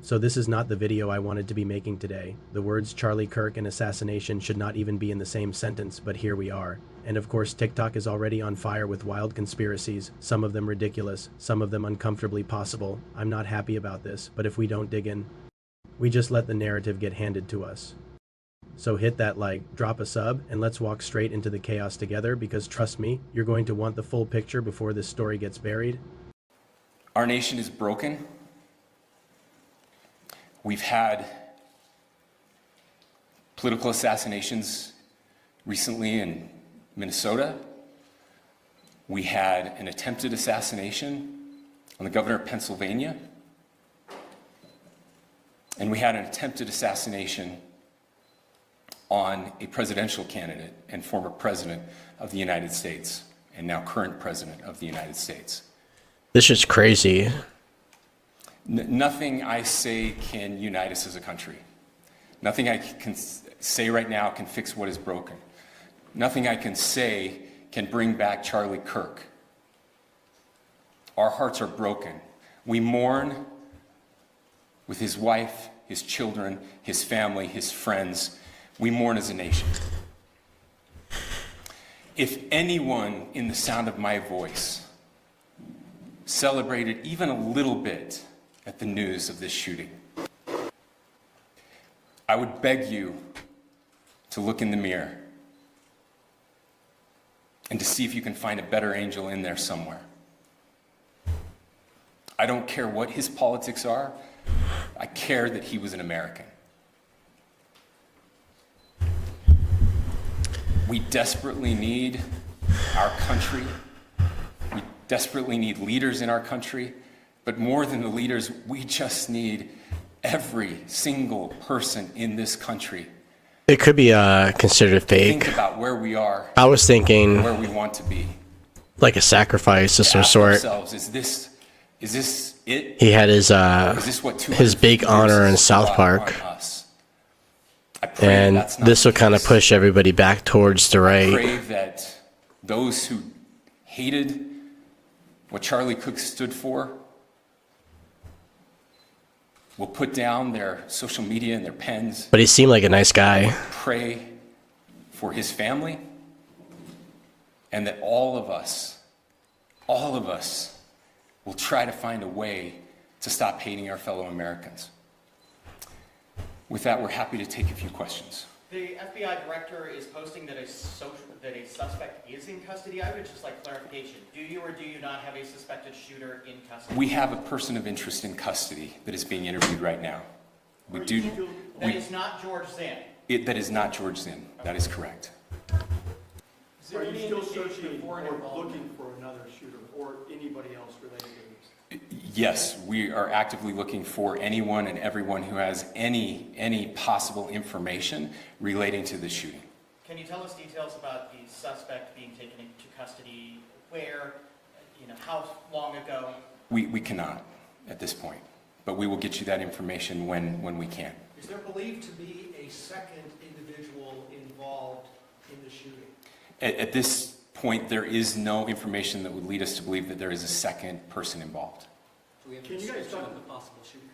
So this is not the video I wanted to be making today. The words Charlie Kirk and assassination should not even be in the same sentence, but here we are. And of course, TikTok is already on fire with wild conspiracies, some of them ridiculous, some of them uncomfortably possible. I'm not happy about this, but if we don't dig in, we just let the narrative get handed to us. So hit that like, drop a sub, and let's walk straight into the chaos together, because trust me, you're going to want the full picture before this story gets buried. Our nation is broken. We've had political assassinations recently in Minnesota. We had an attempted assassination on the governor of Pennsylvania. And we had an attempted assassination on a presidential candidate and former president of the United States, and now current president of the United States. This is crazy. Nothing I say can unite us as a country. Nothing I can say right now can fix what is broken. Nothing I can say can bring back Charlie Kirk. Our hearts are broken. We mourn with his wife, his children, his family, his friends. We mourn as a nation. If anyone in the sound of my voice celebrated even a little bit at the news of this shooting, I would beg you to look in the mirror and to see if you can find a better angel in there somewhere. I don't care what his politics are. I care that he was an American. We desperately need our country. We desperately need leaders in our country. But more than the leaders, we just need every single person in this country. It could be considered fake. Think about where we are. I was thinking where we want to be. Like a sacrifice of some sort. Is this it? He had his big honor in South Park. And this will kind of push everybody back towards the right. I pray that those who hated what Charlie Kirk stood for will put down their social media and their pens. But he seemed like a nice guy. Pray for his family, and that all of us will try to find a way to stop hating our fellow Americans. With that, we're happy to take a few questions. The FBI director is posting that a suspect is in custody. I would just like clarification. Do you or do you not have a suspected shooter in custody? We have a person of interest in custody that is being interviewed right now. That is not George Zinn. That is not George Zinn. That is correct. Are you still searching or looking for another shooter or anybody else related to this? Yes, we are actively looking for anyone and everyone who has any possible information relating to the shooting. Can you tell us details about the suspect being taken into custody? Where? How long ago? We cannot at this point, but we will get you that information when we can. Is there believed to be a second individual involved in the shooting? At this point, there is no information that would lead us to believe that there is a second person involved. Can you guys talk about the possible shooting?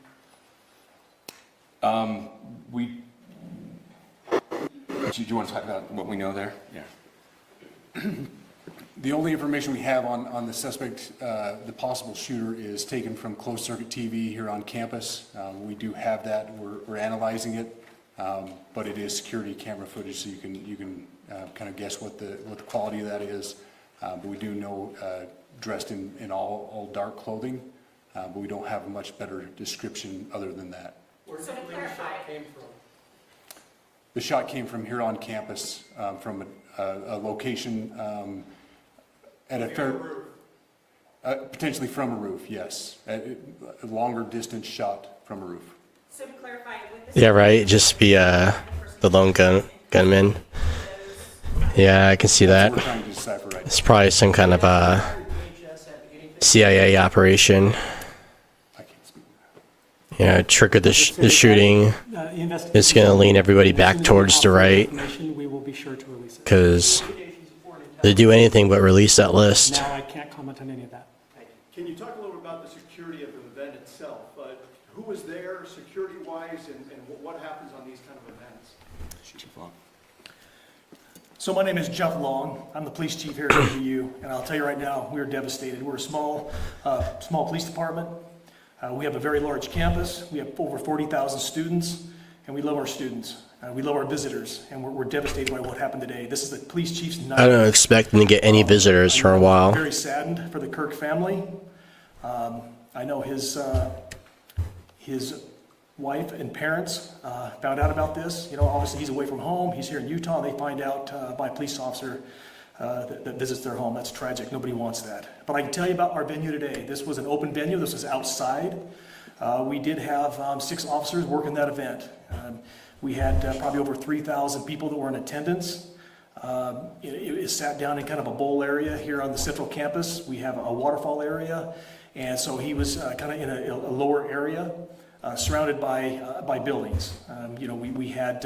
Do you want to talk about what we know there? Yeah. The only information we have on the suspect, the possible shooter, is taken from closed circuit TV here on campus. We do have that. We're analyzing it, but it is security camera footage, so you can kind of guess what the quality of that is. But we do know dressed in all dark clothing, but we don't have a much better description other than that. Where do you believe the shot came from? The shot came from here on campus, from a location at a fair, potentially from a roof, yes. A longer distance shot from a roof. So to clarify, with this, Yeah, right. Just be the lone gunman. Yeah, I can see that. We're trying to decipher right now. It's probably some kind of CIA operation. I can't speak. Trigger the shooting. It's going to lean everybody back towards the right, because they do anything but release that list. Now I can't comment on any of that. Can you talk a little bit about the security of the event itself? who was there security-wise and what happens on these kind of events? So my name is Jeff Long. I'm the police chief here at ABU, and I'll tell you right now, we're devastated. We're a small police department. We have a very large campus. We have over 40,000 students, and we love our students. We love our visitors, and we're devastated by what happened today. This is the police chief's night. I don't expect them to get any visitors for a while. Very saddened for the Kirk family. I know his wife and parents found out about this. You know, obviously he's away from home. He's here in Utah. They find out by a police officer that visits their home. That's tragic. Nobody wants that. But I can tell you about our venue today. This was an open venue. This was outside. We did have 6 officers working that event. We had probably over 3,000 people that were in attendance. It sat down in kind of a bowl area here on the central campus. We have a waterfall area. And so he was kind of in a lower area. Surrounded by buildings. You know, we had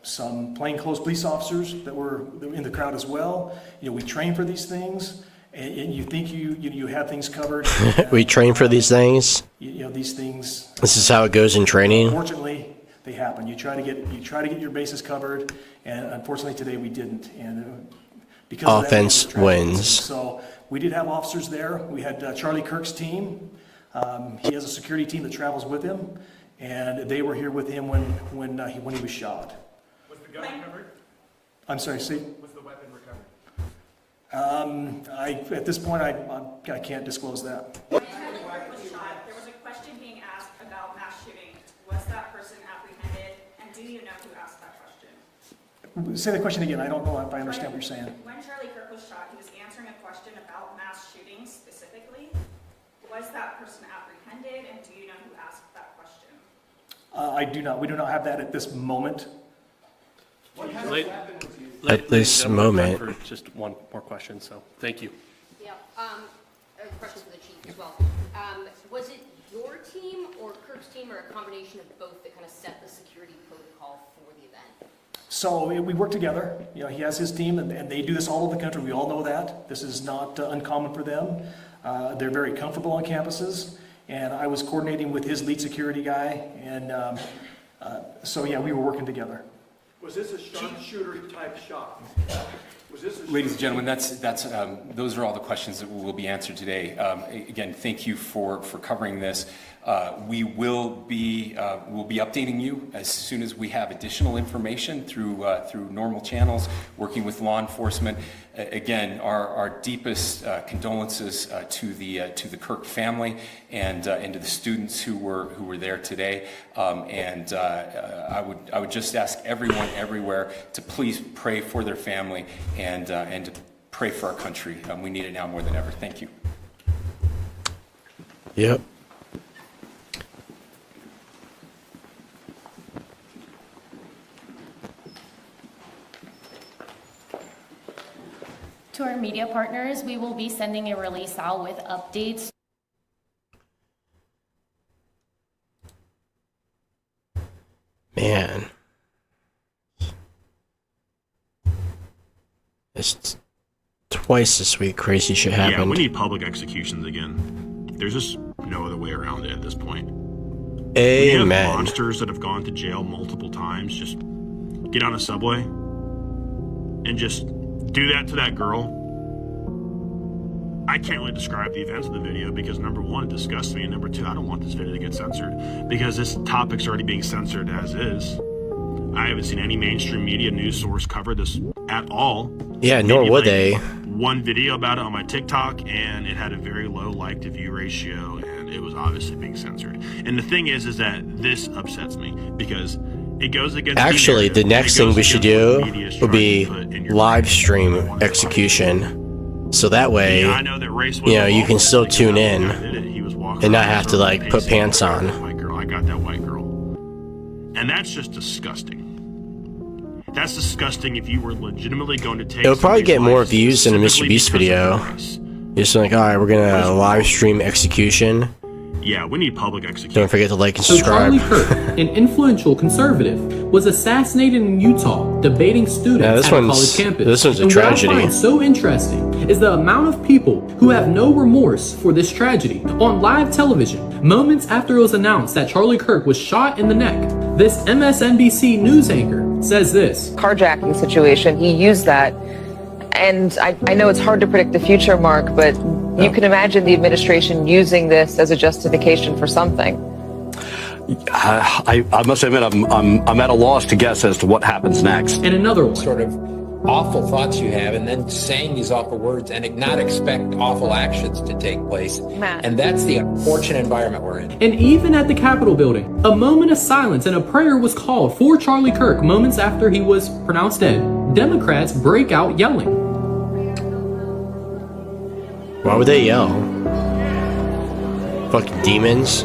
some plainclothes police officers that were in the crowd as well. You know, we train for these things, and you think you have things covered. We train for these things. You know, these things. This is how it goes in training. Unfortunately, they happen. You try to get your bases covered, and unfortunately today we didn't. And because offense of that, wins. So we did have officers there. We had Charlie Kirk's team. He has a security team that travels with him, and they were here with him when he was shot. Was the gun recovered? I'm sorry, see? Was the weapon recovered? At this point, I can't disclose that. When Charlie Kirk was shot, there was a question being asked about mass shooting. Was that person apprehended, and do you know who asked that question? Say the question again. I don't know if I understand what you're saying. When Charlie Kirk was shot, he was answering a question about mass shootings specifically. Was that person apprehended, and do you know who asked that question? I do not. We do not have that at this moment. What kind of weapon was used? At this moment. For just one more question, so thank you. Yeah, a question for the chief as well. Was it your team or Kirk's team or a combination of both that kind of set the security protocol for the event? So we work together. You know, he has his team, and they do this all over the country. We all know that. This is not uncommon for them. They're very comfortable on campuses, and I was coordinating with his lead security guy, and so yeah, we were working together. Was this a sharpshooter type shot? Was this a Ladies and gentlemen, those are all the questions that will be answered today. Again, thank you for covering this. We will be updating you as soon as we have additional information through normal channels, working with law enforcement. Again, our deepest condolences to the Kirk family and to the students who were there today. I would just ask everyone everywhere to please pray for their family and to pray for our country. We need it now more than ever. Thank you. Yep. To our media partners, we will be sending a release out with updates. Man. It's twice this week crazy shit happened. Yeah, we need public executions again. There's just no other way around it at this point. Amen. We have monsters that have gone to jail multiple times. Just get on a subway and just do that to that girl. I can't really describe the events of the video because number one, it disgusts me, and number two, I don't want this video to get censored because this topic's already being censored as is. I haven't seen any mainstream media news source cover this at all. Yeah, nor would they. One video about it on my TikTok, and it had a very low like to view ratio, and it was obviously being censored. And the thing is that this upsets me because it goes against. Actually, the next thing we should do would be live stream execution. So that way, I know that race you know, you can still tune in and not have to like put pants on. White girl, I got that white girl, and that's just disgusting. That's disgusting. If you were legitimately going to take, It would probably get more views than a Mr. Beast video. Just like, all right, we're gonna live stream execution. Yeah, we need public execution. Don't forget to like and So subscribe. Charlie Kirk, an influential conservative, was assassinated in Utah, debating students Yeah, this at a one's- college campus. this one's a and tragedy. What I find so interesting is the amount of people who have no remorse for this tragedy. On live television, moments after it was announced that Charlie Kirk was shot in the neck. This MSNBC news anchor says this. Carjacking situation, he used that. And I know it's hard to predict the future, Mark, but you can imagine the administration using this as a justification for something. I must admit, I'm at a loss to guess as to what happens next. And another one. Sort of awful thoughts you have, and then saying these awful words and not expect awful actions to take place. Matt. And that's the unfortunate environment we're in. And even at the Capitol building, a moment of silence and a prayer was called for Charlie Kirk moments after he was pronounced dead. Democrats break out yelling. Why would they yell? Fucking demons.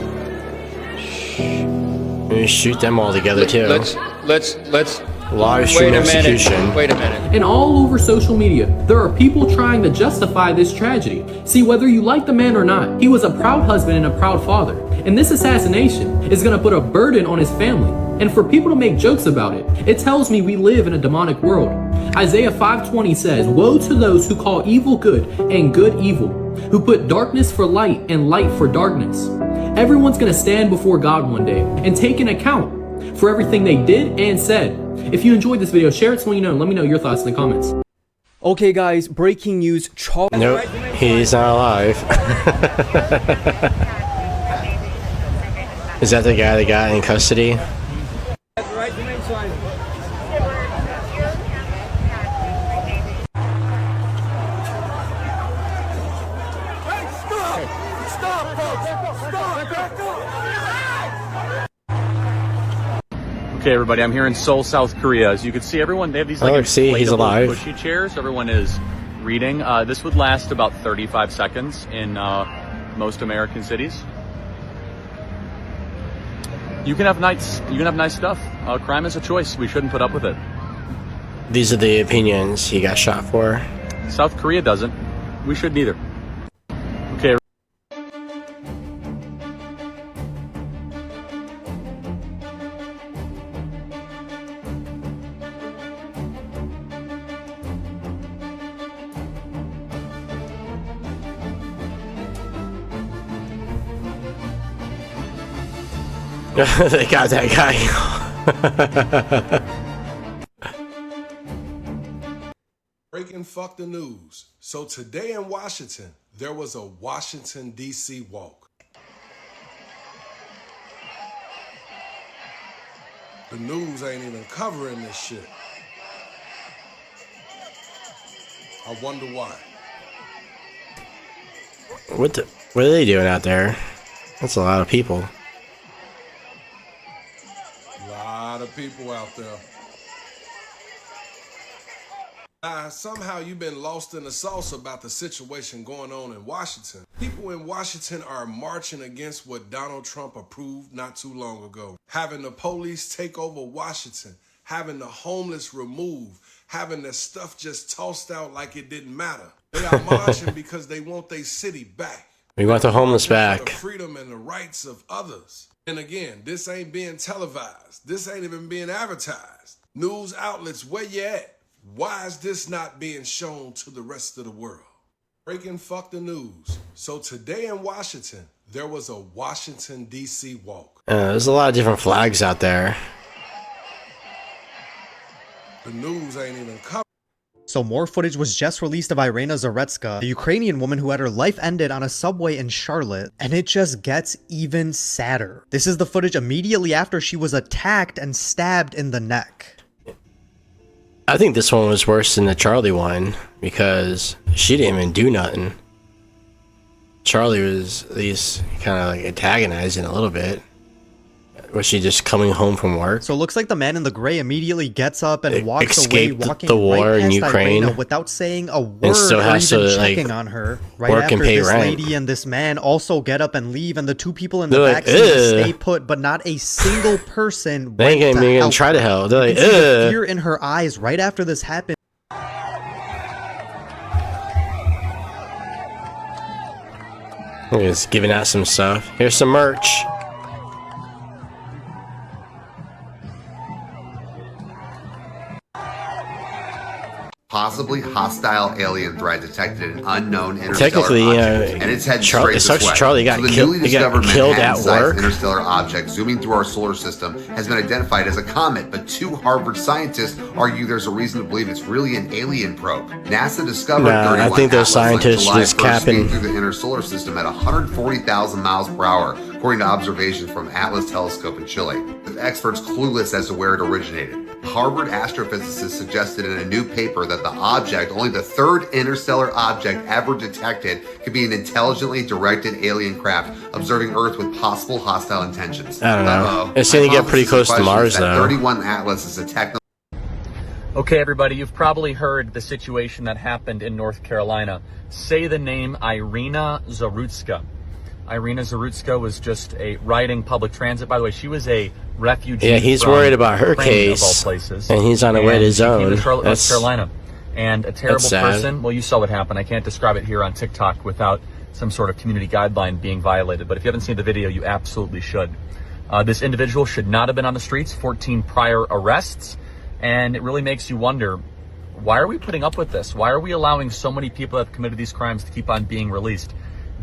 Maybe shoot them all together too. Let's Live stream execution. Wait a minute. And all over social media, there are people trying to justify this tragedy. See, whether you like the man or not, he was a proud husband and a proud father. And this assassination is going to put a burden on his family. And for people to make jokes about it, it tells me we live in a demonic world. Isaiah 5:20 says, "Woe to those who call evil good and good evil, who put darkness for light and light for darkness." Everyone's going to stand before God one day and take an account for everything they did and said. If you enjoyed this video, share it so you know and let me know your thoughts in the comments. Okay guys, breaking news. Nope, he's not alive. Is that the guy that got in custody? Okay, everybody, I'm here in Seoul, South Korea. As you can see, everyone, they have these like see, he's inflatable alive. pushy chairs. Everyone is reading. This would last about 35 seconds in most American cities. You can have nice stuff. Crime is a choice. We shouldn't put up with it. These are the opinions he got shot for. South Korea doesn't. We shouldn't either. Okay. They got that guy. Breaking fuck the news. So today in Washington, there was a Washington, D.C. walk. The news ain't even covering this shit. I wonder why. What are they doing out there? That's a lot of people. A lot of people out there. Somehow you've been lost in the sauce about the situation going on in Washington. People in Washington are marching against what Donald Trump approved not too long ago. Having the police take over Washington, having the homeless removed, having their stuff just tossed out like it didn't matter. They are marching because they want their city back. We want the homeless back. The freedom and the rights of others. And again, this ain't being televised. This ain't even being advertised. News outlets, where you at? Why is this not being shown to the rest of the world? Breaking fuck the news. So today in Washington, there was a Washington, D.C. walk. There's a lot of different flags out there. The news ain't even covered. So more footage was just released of Irina Zaretska, the Ukrainian woman who had her life ended on a subway in Charlotte, and it just gets even sadder. This is the footage immediately after she was attacked and stabbed in the neck. I think this one was worse than the Charlie one because she didn't even do nothing. Charlie was at least kind of like antagonizing a little bit. Was she just coming home from work? So it looks like the man in the gray immediately gets up and walks escaped away, walking the war right in past Ukraine Irina without saying a word and still or has even to, checking like, on her. Right work after and pay this rent. lady and this man also get up and leave, and the two people in the They're back like, seem to "Ugh." stay put, but not a single person They ain't went gonna to even help try to her. help. They're You like, can see the "Ugh." fear in her eyes right after this happened. Just giving out some stuff. Here's some merch. Possibly hostile alien threat detected in unknown interstellar Technically, object, and it's heading straight it sucks this way. Charlie got So the killed. newly He got discovered killed at Manhattan-sized work. interstellar object zooming through our solar system has been identified as a comet, but 2 Harvard scientists argue there's a reason to believe it's really an alien probe. NASA discovered Nah, 31 I think those Atlas on scientists July just 1st, capping. through the inner solar system at 140,000 miles per hour, according to observations from Atlas Telescope in Chile, with experts clueless as to where it originated. Harvard astrophysicists suggested in a new paper that the object, only the 3rd interstellar object ever detected, could be an intelligently directed alien craft observing Earth with possible hostile intentions. I don't know. It's gonna get pretty close to Mars, though. 31 Atlas is a techno. Okay, everybody, you've probably heard the situation that happened in North Carolina. Say the name Irina Zarutska. Irina Zarutska was just riding public transit. By the way, she was a refugee. Yeah, he's from worried about her Ukraine, case, of all places. and he's on the way to his she came own. to Charlotte, North That's- Carolina. And a terrible sad. person. Well, you saw what happened. I can't describe it here on TikTok without some sort of community guideline being violated. But if you haven't seen the video, you absolutely should. This individual should not have been on the streets. 14 prior arrests. And it really makes you wonder, why are we putting up with this? Why are we allowing so many people that have committed these crimes to keep on being released?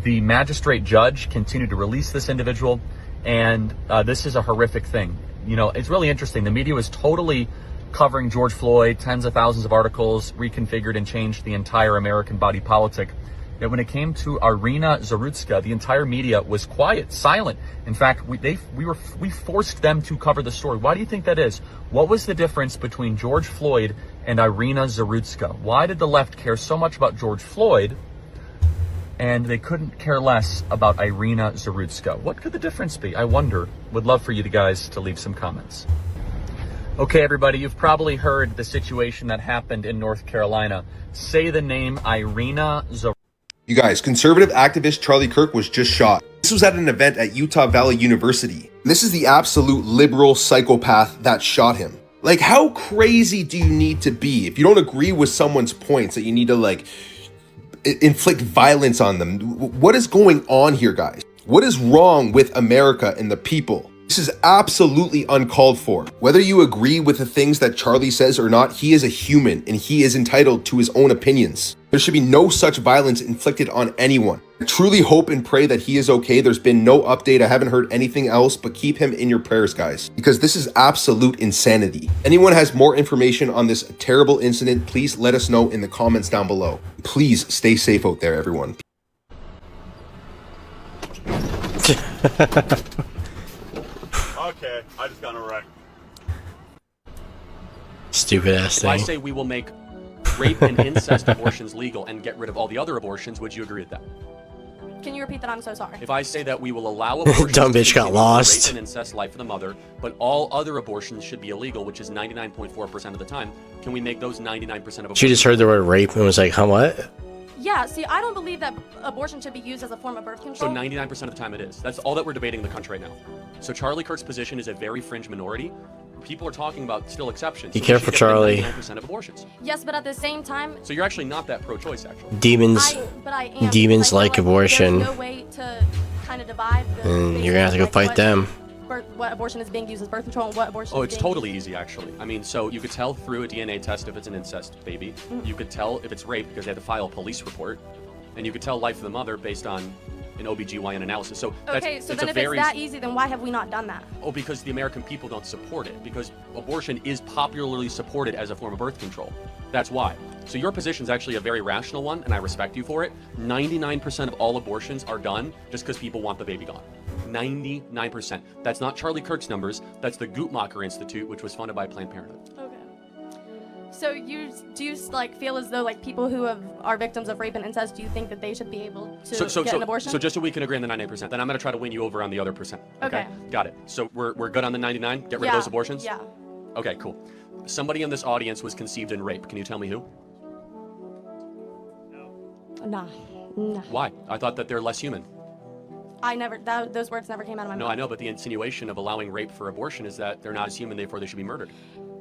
The magistrate judge continued to release this individual, and this is a horrific thing. You know, it's really interesting. The media was totally covering George Floyd, tens of thousands of articles, reconfigured and changed the entire American body politic. Yet when it came to Irina Zarutska, the entire media was quiet, silent. In fact, we forced them to cover the story. Why do you think that is? What was the difference between George Floyd and Irina Zarutska? Why did the left care so much about George Floyd and they couldn't care less about Irina Zarutska? What could the difference be? I wonder. Would love for you guys to leave some comments. Okay, everybody, you've probably heard the situation that happened in North Carolina. Say the name Irina Zarutska. You guys, conservative activist Charlie Kirk was just shot. This was at an event at Utah Valley University. This is the absolute liberal psychopath that shot him. Like, how crazy do you need to be if you don't agree with someone's points that you need to, like, inflict violence on them? What is going on here, guys? What is wrong with America and the people? This is absolutely uncalled for. Whether you agree with the things that Charlie says or not, he is a human and he is entitled to his own opinions. There should be no such violence inflicted on anyone. I truly hope and pray that he is okay. There's been no update. I haven't heard anything else, but keep him in your prayers, guys, because this is absolute insanity. Anyone has more information on this terrible incident, please let us know in the comments down below. Please stay safe out there, everyone. Okay, I just got a wreck. Stupid ass If I thing. say we will make rape and incest abortions legal and get rid of all the other abortions, would you agree with that? Can you repeat that? I'm so sorry. If I say that we will allow abortions Dumb bitch to got continue lost. rape and incest life of the mother, but all other abortions should be illegal, which is 99.4% of the time, can we make those 99% of abortions? She just heard the word rape and was like, huh, what? Yeah, see, I don't believe that abortion should be used as a form of birth So control. 99% of the time it is. That's all that we're debating in the country right now. So Charlie Kirk's position is a very fringe minority. People are talking about still exceptions. Be So we careful, should get rid Charlie. of 99% of abortions. Yes, but at the same time, So you're actually not that pro-choice, actually. Demons, but I am. demons like abortion, There's no way to kind of divide the and you're gonna have to go fight them. what abortion is being used as birth control and what abortion Oh, is it's being totally easy, actually. I mean, so you could tell through a DNA test if it's an incest baby. Mhm. You could tell if it's rape because they had to file a police report. And you could tell life of the mother based on an OBGYN analysis. So that's, Okay, so it's then a if very... it's that easy, then why have we not done that? Oh, because the American people don't support it. Because abortion is popularly supported as a form of birth control. That's why. So your position is actually a very rational one, and I respect you for it. 99% of all abortions are done just because people want the baby gone. 99%. That's not Charlie Kirk's numbers. That's the Guttmacher Institute, which was funded by Planned Parenthood. Okay. So do you like feel as though like people who are victims of rape and incest, do you think that they should be able to get an abortion? So just so we can agree on the 98%, then I'm going to try to win you over on the other percent. Okay. Got it. So we're good on the 99? Get rid Yeah, of those abortions? Yeah. Okay, cool. Somebody in this audience was conceived in rape. Can you tell me who? Nah. Why? I thought that they're less human. Those words never came out of my No, mouth. I know, but the insinuation of allowing rape for abortion is that they're not as human, therefore they should be murdered.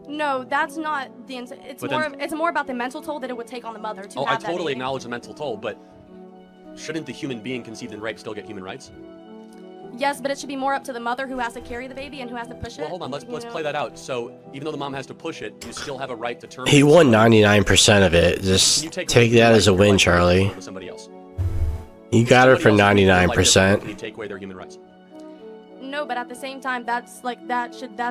No, that's not the. It's But more. then- It's more about the mental toll that it would take on the mother to Oh, I have that totally baby. acknowledge the mental toll, but shouldn't the human being conceived in rape still get human rights? Yes, but it should be more up to the mother who has to carry the baby and who has to push it. Well, hold on. Let's you know? play that out. So even though the mom has to push it, you still have a right to terminate. He won 99% of it. Just take that as a win, Charlie. With somebody else. You got her for Somebody else can 99%. you take away their human rights? No, but at the same time, that's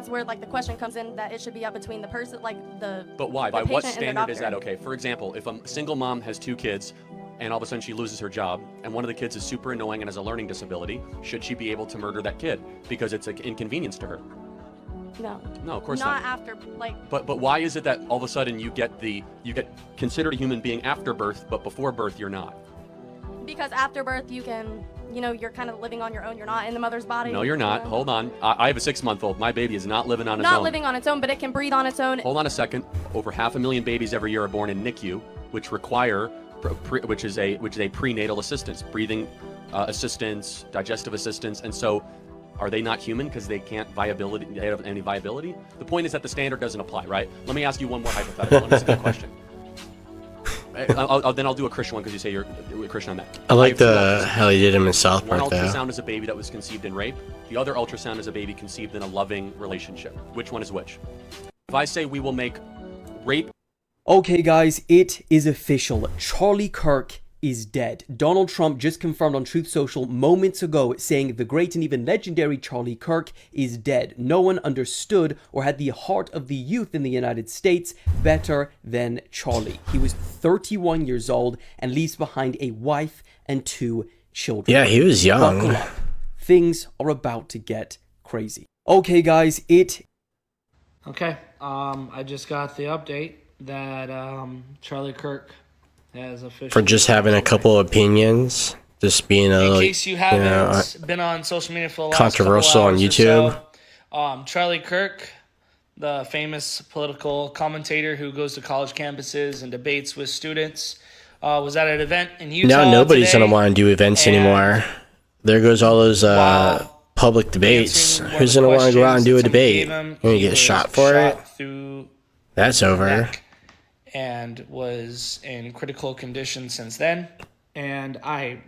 where like the question comes in, that it should be up between the person, like the. But why? the By what patient and the standard is that doctor. okay? For example, if a single mom has 2 kids and all of a sudden she loses her job and one of the kids is super annoying and has a learning disability, should she be able to murder that kid because it's an inconvenience to her? No. No, of course not. not. After like. But why is it that all of a sudden you get considered a human being after birth, but before birth you're not? Because after birth you can, you're kind of living on your own. You're not in the mother's body. No, you're not. Hold on. I have a 6-month-old. My baby is not living on its own. Not living on its own, but it can breathe on its own. Hold on a second. Over 500,000 babies every year are born in NICU, which require, which is a prenatal assistance, breathing assistance, digestive assistance, and so are they not human because they can't they have any viability? The point is that the standard doesn't apply, right? Let me ask you one more hypothetical one. It's a good question. Then I'll do a Christian one because you say you're a Christian on that. I like how he did him in South One Park, though. ultrasound is a baby that was conceived in rape. The other ultrasound is a baby conceived in a loving relationship. Which one is which? If I say we will make rape. Okay, guys, it is official. Charlie Kirk is dead. Donald Trump just confirmed on Truth Social moments ago, saying the great and even legendary Charlie Kirk is dead. No one understood or had the heart of the youth in the United States better than Charlie. He was 31 years old and leaves behind a wife and 2 children. Yeah, he was young. Buckle up. Things are about to get crazy. Okay, guys, Okay, I just got the update that Charlie Kirk has officially... For just having a couple opinions, just being a In case you haven't been on social media for the last controversial couple on hours or YouTube. so, Charlie Kirk, the famous political commentator who goes to college campuses and debates with students, was at an event in Utah Now nobody's today, going to want to do events anymore. There goes all those public debates. Who's going to want to go out and do a debate? You're going to get shot for it? That's over. and was in critical condition since then. And I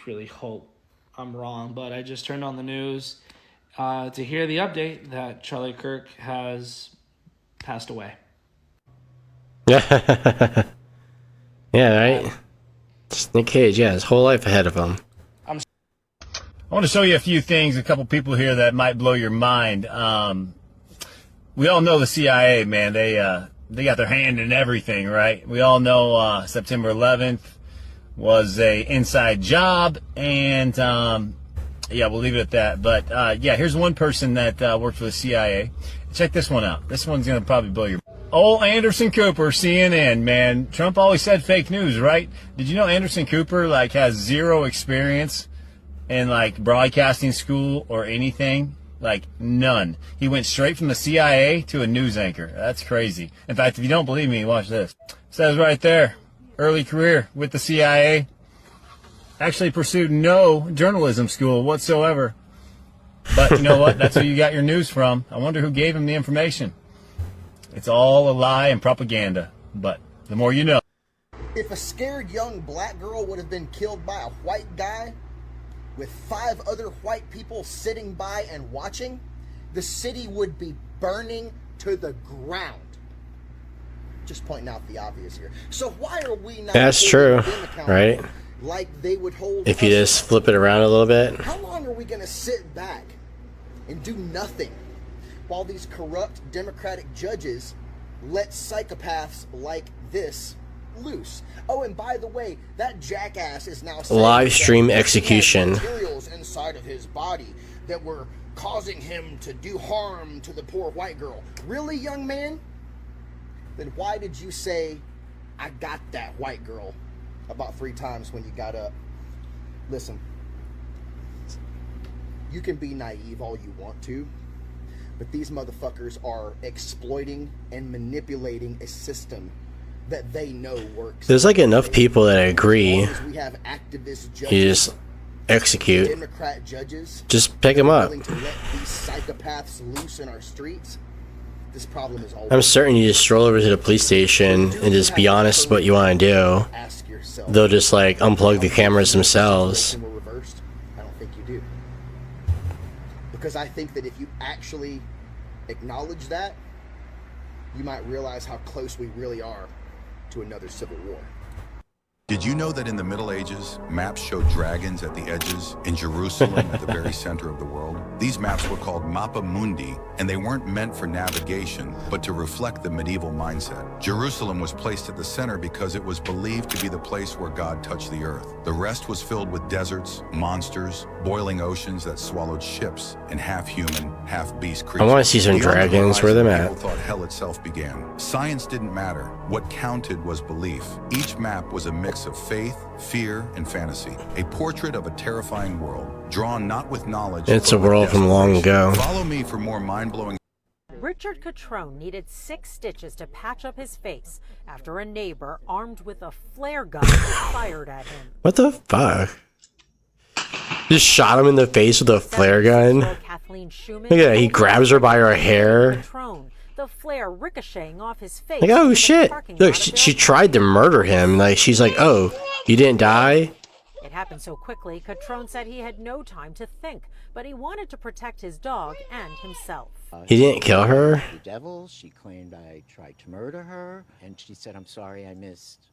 really hope I'm wrong, but I just turned on the news to hear the update that Charlie Kirk has passed away. Yeah, right? Just Nick Cage, yeah, his whole life ahead of him. I want to show you a few things, a couple people here that might blow your mind. We all know the CIA, man. They got their hand in everything, right? We all know September 11th was a inside job, and yeah, we'll leave it at that. But yeah, here's one person that worked for the CIA. Check this one out. This one's gonna probably blow your. Old Anderson Cooper, CNN, man. Trump always said fake news, right? Did you know Anderson Cooper has 0 experience in broadcasting school or anything? None. He went straight from the CIA to a news anchor. That's crazy. In fact, if you don't believe me, watch this. It says right there, early career with the CIA. Actually pursued no journalism school whatsoever. But you know what? That's who you got your news from. I wonder who gave him the information. It's all a lie and propaganda. But the more you know. If a scared young black girl would have been killed by a white guy, with 5 other white people sitting by and watching, the city would be burning to the ground. Just pointing out the obvious here. So why are we not... That's true, right? Like they would hold if you just flip it around a little bit. How long are we going to sit back and do nothing while these corrupt Democratic judges let psychopaths like this loose? Oh, and by the way, that jackass is now live stream execution. Materials inside of his body that were causing him to do harm to the poor white girl. Really, young man? Then why did you say, "I got that white girl," about 3 times when you got up? Listen, you can be naive all you want to, but these motherfuckers are exploiting and manipulating a system that they know works. There's enough people that agree. We have activist judges, you just execute. Democrat judges, just pick them up. Willing to let these psychopaths loose in our streets. This problem is always. I'm certain you just stroll over to the police station and just be honest what you want to do. They'll just unplug the cameras themselves. I don't think you do. because I think that if you actually acknowledge that, you might realize how close we really are to another civil war. Did you know that in the Middle Ages, maps showed dragons at the edges in Jerusalem at the very center of the world? These maps were called Mappa Mundi, and they weren't meant for navigation, but to reflect the medieval mindset. Jerusalem was placed at the center because it was believed to be the place where God touched the earth. The rest was filled with deserts, monsters, boiling oceans that swallowed ships, and half-human, half-beast creatures. I want to see some Beyond the dragons. Where them horizon, at? people thought hell itself began. Science didn't matter. What counted was belief. Each map was a mix of faith, fear, and fantasy. A portrait of a terrifying world, drawn not with knowledge. It's but a with world from long ago. Follow me for more mind-blowing. Richard Catrone needed 6 stitches to patch up his face after a neighbor armed with a flare gun fired at him. What the fuck? Just shot him in the face with a flare gun. Look at that. He grabs her by her hair. The flare ricocheting off his face. Like, oh shit. Look, she tried to murder him. Like, she's like, oh, you didn't die? It happened so quickly, Catrone said he had no time to think, but he wanted to protect his dog and himself. He didn't kill her? The devil, she claimed I tried to murder her, and she said, I'm sorry I missed.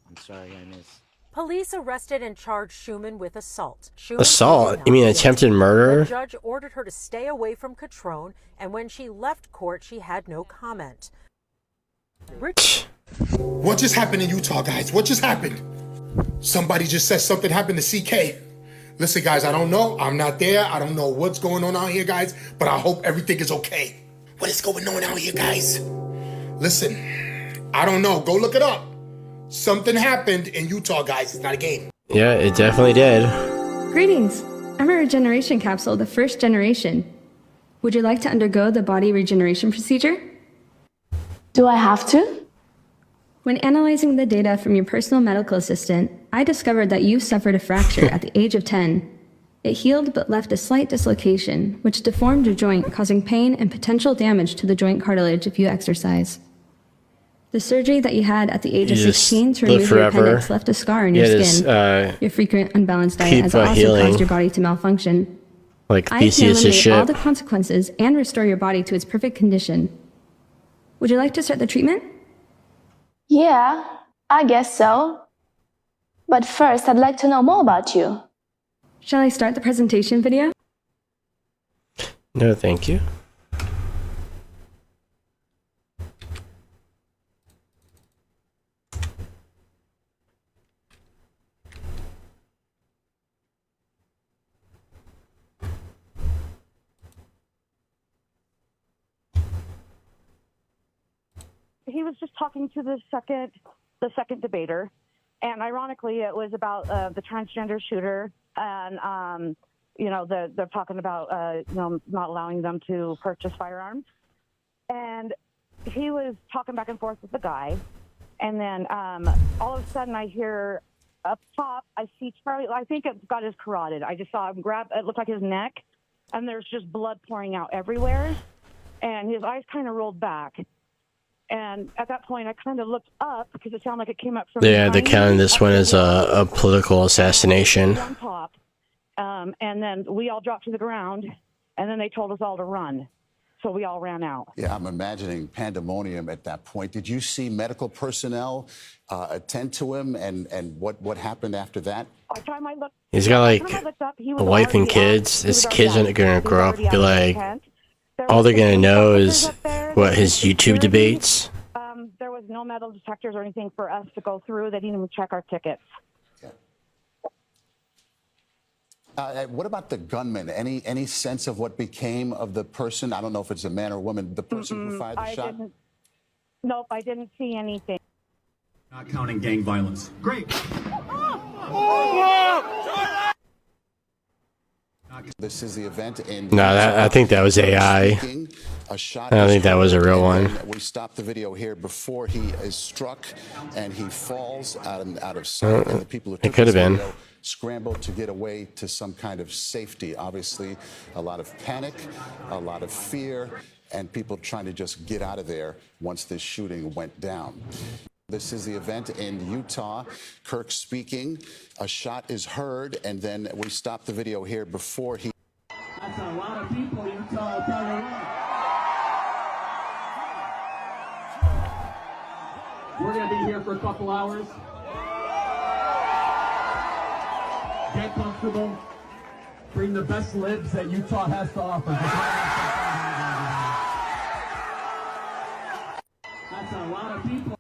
Police arrested and charged Schumann with assault. Assault? You mean attempted The murder? judge ordered her to stay away from Catrone, and when she left court, she had no comment. What just happened in Utah, guys? What just happened? Somebody just said something happened to CK. Listen, guys, I don't know. I'm not there. I don't know what's going on out here, guys, but I hope everything is okay. What is going on out here, guys? Listen, I don't know. Go look it up. Something happened in Utah, guys. It's not a game. Yeah, it definitely did. Greetings. I'm a regeneration capsule, the first generation. Would you like to undergo the body regeneration procedure? Do I have to? When analyzing the data from your personal medical assistant, I discovered that you suffered a fracture at the age of 10. It healed but left a slight dislocation, which deformed your joint, causing pain and potential damage to the joint cartilage if you exercise. The surgery that you had at the age of 16 to remove your appendix left a scar in your skin. Your frequent unbalanced diet has also caused your body to malfunction. Like I can Theseus' eliminate all ship. the consequences and restore your body to its perfect condition. Would you like to start the treatment? Yeah, I guess so. But first, I'd like to know more about you. Shall I start the presentation video? No, thank you. He was just talking to the second debater, and ironically, it was about the transgender shooter, and they're talking about not allowing them to purchase firearms, and he was talking back and forth with the guy, and then all of a sudden I hear up top I see Charlie. I think it got his carotid. I just saw him grab. It looked like his neck, and there's just blood pouring out everywhere, and his eyes kind of rolled back. And at that point, I kind of looked up because it sounded like it came up from Yeah, they're behind counting me. this one as a political assassination. On top, and then we all dropped to the ground, and then they told us all to run, so we all ran out. Yeah, I'm imagining pandemonium at that point. Did you see medical personnel attend to him, and what happened after that? By the time I looked, He's got like by the time I looked up, he was a wife and already kids. out. He was His already kids out. aren't gonna grow up He was and be already like, out of the tent. There all was they're gonna some know officers is up there. what There his was YouTube security. debates. There was no metal detectors or anything for us to go through. They didn't even check our tickets. What about the gunman? Any sense of what became of the person? I don't know if it's a man or a woman. The person who fired the shot. Nope, I didn't see anything. Not counting gang violence. Great. This is the event in. No, I think that was AI. A shot I don't is think that was a heard, real and one. then we stopped the video here before he is struck, and he falls out of sight. And the people who It took could have this been. video scrambled to get away to some kind of safety. Obviously, a lot of panic, a lot of fear, and people trying to just get out of there once this shooting went down. This is the event in Utah. Kirk speaking. A shot is heard, and then we stopped the video here before he. That's a lot of people, Utah. We're gonna be here for a couple hours. Get comfortable. Bring the best libs that Utah has to offer. That's a lot of people.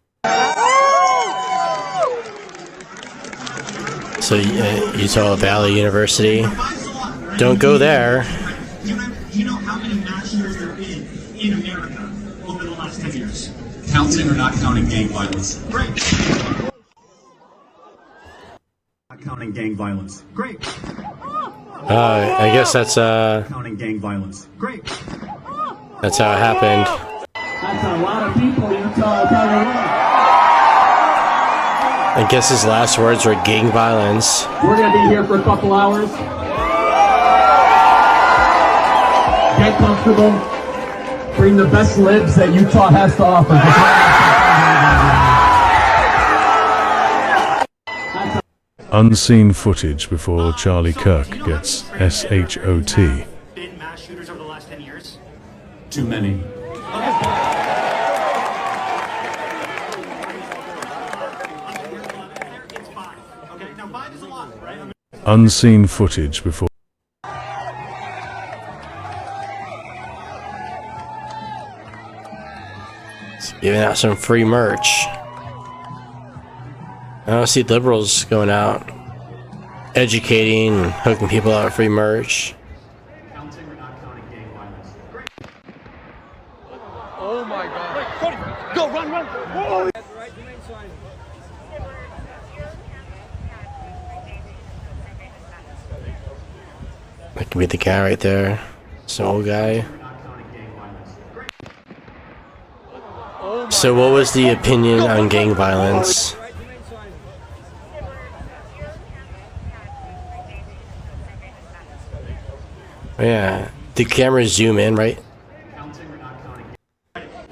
So Utah Valley University, don't go there. You know how many mass shooters there have been in America over the last 10 years? Counting or not counting gang violence? Great. Not counting gang violence. Great. I guess that's Counting gang violence. Great. that's how it happened. That's a lot of people, Utah. I guess his last words were gang violence. We're gonna be here for a couple hours. Get comfortable. Bring the best libs that Utah has to offer. Unseen footage before Charlie Kirk gets SHOT. Been mass shooters over the last 10 years? Too many. Unseen footage before. Giving out some free merch. I don't see liberals going out educating and hooking people out with free merch. Oh my god. Go, run, run. Oh. That could be the guy right there. It's an old guy. So what was the opinion on gang violence? Yeah, the cameras zoom in, right?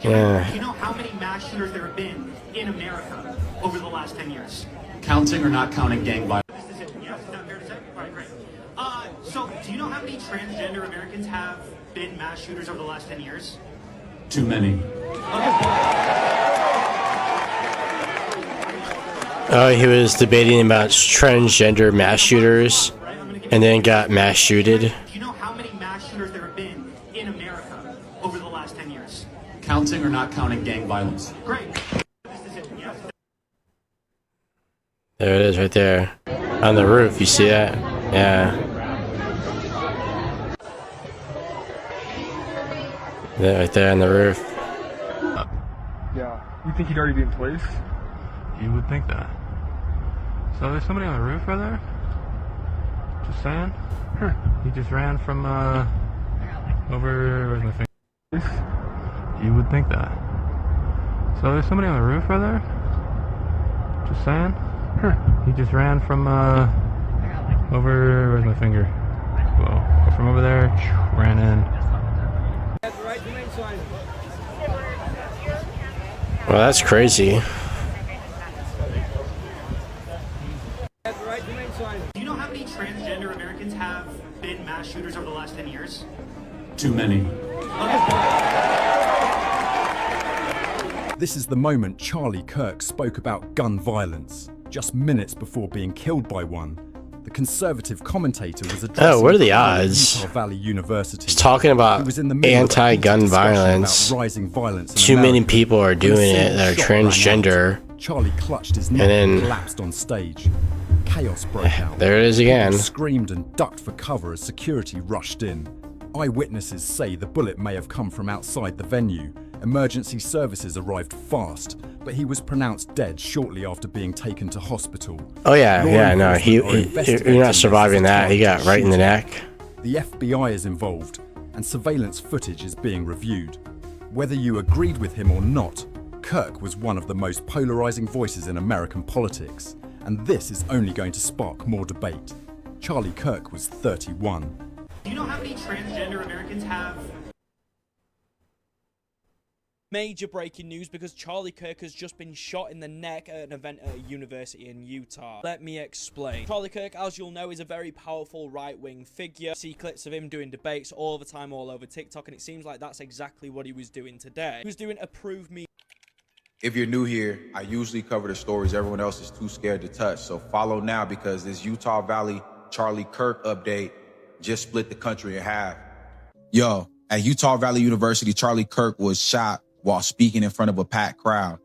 Yeah. Do you know how many mass shooters there have been in America over the last 10 years? Counting or not counting gang violence? This is it. Yes, is that fair to say? All right, great. So, do you know how many transgender Americans have been mass shooters over the last 10 years? Too many. Oh, he was debating about transgender mass shooters and then got mass shooted. Do you know how many mass shooters there have been in America over the last 10 years? Counting or not counting gang violence? Great. This is it. Yes. There it is right there. On the roof, you see that? Yeah. That right there on the roof. Yeah. You think he'd already be in place? You would think that. So there's somebody on the roof right there? Just saying? Huh. He just ran from, over, where's my finger? You would think that. So there's somebody on the roof right there? Just saying? Huh. He just ran from, over, where's my finger? Whoa. From over there, ran in. Well, that's crazy. Do you know how many transgender Americans have been mass shooters over the last 10 years? Too many. This is the moment Charlie Kirk spoke about gun violence, just minutes before being killed by one. The conservative commentator was addressing Oh, what are the odds? Utah Valley University. He's talking about anti-gun violence. Too many people are doing it that are transgender. Charlie clutched his neck and and then collapsed on stage. Chaos broke out. There it is again. People screamed and ducked for cover as security rushed in. Eyewitnesses say the bullet may have come from outside the venue. Emergency services arrived fast, but he was pronounced dead shortly after being taken to hospital. Oh yeah, no, you're not surviving that. He got right in the neck. The FBI is involved, and surveillance footage is being reviewed. Whether you agreed with him or not, Kirk was one of the most polarizing voices in American politics, and this is only going to spark more debate. Charlie Kirk was 31. Do you know how many transgender Americans have? Major breaking news because Charlie Kirk has just been shot in the neck at an event at a university in Utah. Let me explain. Charlie Kirk, as you'll know, is a very powerful right-wing figure. See clips of him doing debates all the time all over TikTok, and it seems like that's exactly what he was doing today. He was doing a prove me If you're new here, I usually cover the stories everyone else is too scared to touch. So follow now because this Utah Valley Charlie Kirk update just split the country in half. Yo, at Utah Valley University, Charlie Kirk was shot while speaking in front of a packed crowd.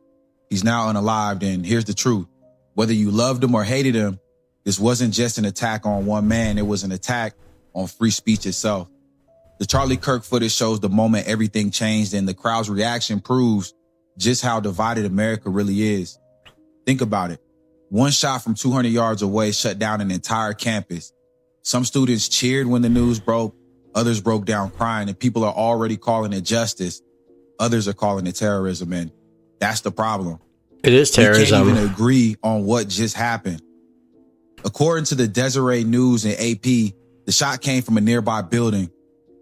He's now unalived, and here's the truth. Whether you loved him or hated him, this wasn't just an attack on one man, it was an attack on free speech itself. The Charlie Kirk footage shows the moment everything changed, and the crowd's reaction proves just how divided America really is. Think about it. One shot from 200 yards away shut down an entire campus. Some students cheered when the news broke, others broke down crying, and people are already calling it justice. Others are calling it terrorism, and that's the problem. It is terrorism. We can't even agree on what just happened. According to the Deseret News and AP, the shot came from a nearby building.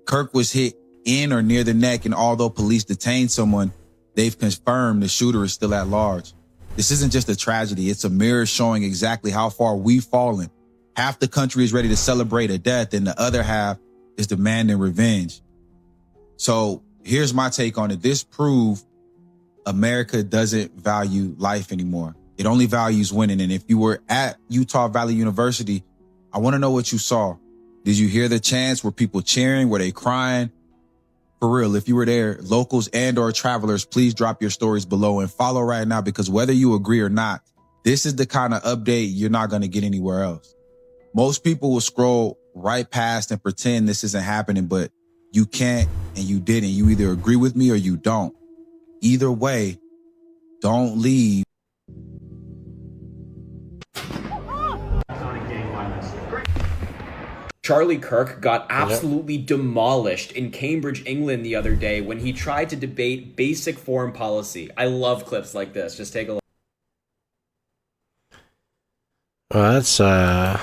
Kirk was hit in or near the neck, and although police detained someone, they've confirmed the shooter is still at large. This isn't just a tragedy. It's a mirror showing exactly how far we've fallen. Half the country is ready to celebrate a death, and the other half is demanding revenge. So here's my take on it. This proved America doesn't value life anymore. It only values winning. And if you were at Utah Valley University, I want to know what you saw. Did you hear the chants? Were people cheering? Were they crying? For real, if you were there, locals and or travelers, please drop your stories below and follow right now, because whether you agree or not, this is the kind of update you're not going to get anywhere else. Most people will scroll right past and pretend this isn't happening, but you can't and you didn't. You either agree with me or you don't. Either way, don't leave. Charlie Kirk got absolutely demolished in Cambridge, England the other day when he tried to debate basic foreign policy. I love clips like this. Just take a look. Well, that's sad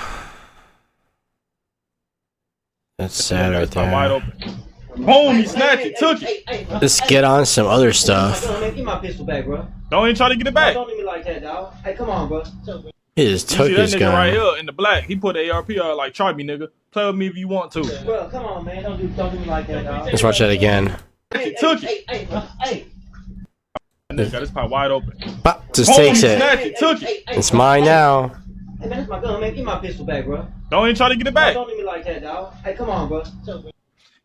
right there. Wide open. Boom, he snatched it, took it. Let's get on some other stuff. Give my pistol back, bro. Don't even try to get it back. Don't do me like that, dog. Hey, come on, bro. He just took you see his that nigga gun. right here in the black. He put the ARP out like, try me, nigga. Play with me if you want to. Bro, come on, man. Don't do me like that, dog. Let's watch that again. He took it. Hey. Nigga got his pot wide open. Just Boom, takes he it. snatched it, took it. It's mine now. Hey, man, that's my gun, man. Give my pistol back, bro. Don't even try to get it back. Don't do me like that, dog. Hey, come on, bro.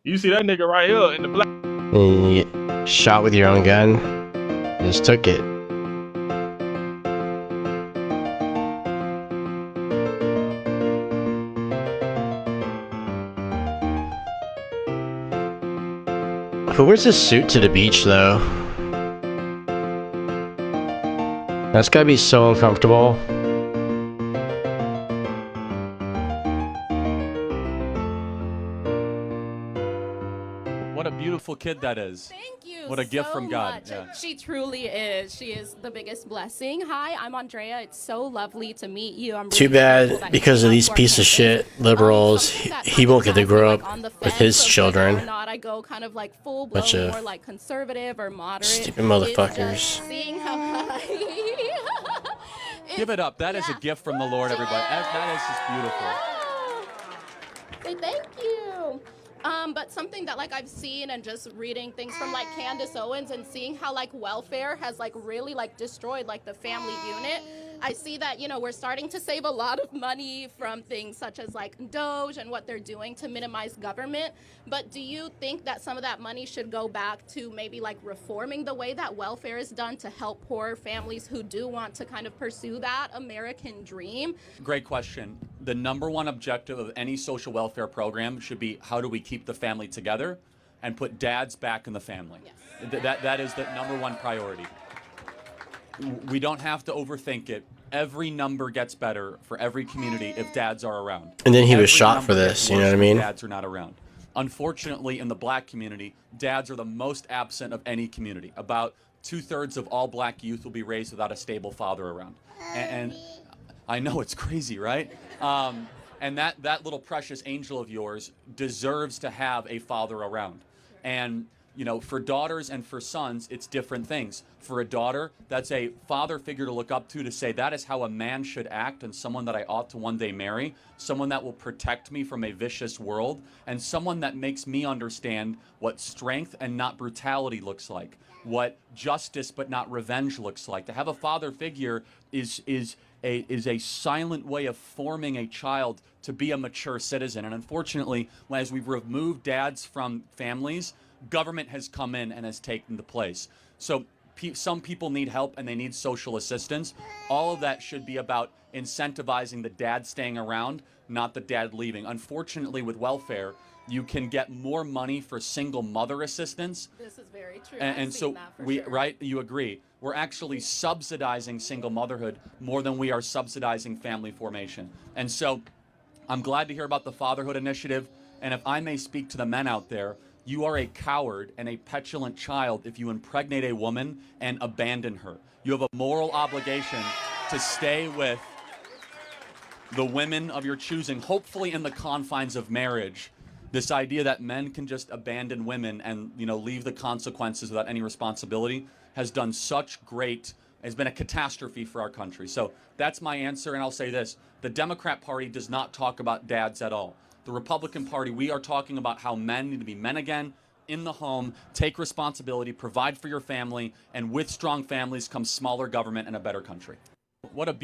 You see that nigga right here in the black. You get shot with your own gun. Just took it. Who wears a suit to the beach, though? That's gotta be so uncomfortable. What a beautiful kid that is. Thank you. What a gift so from God. much. Yeah. She truly is. She is the biggest blessing. Hi, I'm Andrea. It's so lovely to meet you. I'm Too really grateful bad that because you of came these out piece of shit liberals. He won't get to grow up with his or children. not. I go kind of like full blown, Bunch of more like conservative or moderate. stupid motherfuckers. It's just seeing how Give it up. That is a gift from the Lord, everybody. That is just beautiful. Say thank you. But something that like I've seen and just reading things from like Candace Owens and seeing how like welfare has like really like destroyed like the family unit. I see that, you know, we're starting to save a lot of money from things such as like Doge and what they're doing to minimize government. But do you think that some of that money should go back to maybe like reforming the way that welfare is done to help poor families who do want to kind of pursue that American dream? Great question. The number one objective of any social welfare program should be how do we keep the family together and put dads back in the family. Yes. That is the number one priority. We don't have to overthink it. Every number gets better for every community if dads are around. And then he was Every shot number for gets this, you know worse what I if mean? Dads are not around. Unfortunately, in the black community, dads are the most absent of any community. About 2/3 of all black youth will be raised without a stable father around. And I know it's crazy, right? And that little precious angel of yours deserves to have a father around. And You know, for daughters and for sons, it's different things. For a daughter, that's a father figure to look up to say that is how a man should act, and someone that I ought to one day marry, someone that will protect me from a vicious world, and someone that makes me understand what strength and not brutality looks like, what justice but not revenge looks like. To have a father figure is a silent way of forming a child to be a mature citizen. And unfortunately, as we've removed dads from families, government has come in and has taken the place. So some people need help and they need social assistance. All of that should be about incentivizing the dad staying around, not the dad leaving. Unfortunately, with welfare, you can get more money for single mother assistance. This is very true. And so right, you agree. We're actually subsidizing single motherhood more than we are subsidizing family formation. And so I'm glad to hear about the fatherhood initiative. And if I may speak to the men out there, you are a coward and a petulant child if you impregnate a woman and abandon her. You have a moral obligation to stay with the women of your choosing, hopefully in the confines of marriage. This idea that men can just abandon women and, you know, leave the consequences without any responsibility has been a catastrophe for our country. So that's my answer, and I'll say this. The Democrat Party does not talk about dads at all. The Republican Party, we are talking about how men need to be men again, in the home, take responsibility, provide for your family, and with strong families comes smaller government and a better country. What a beautiful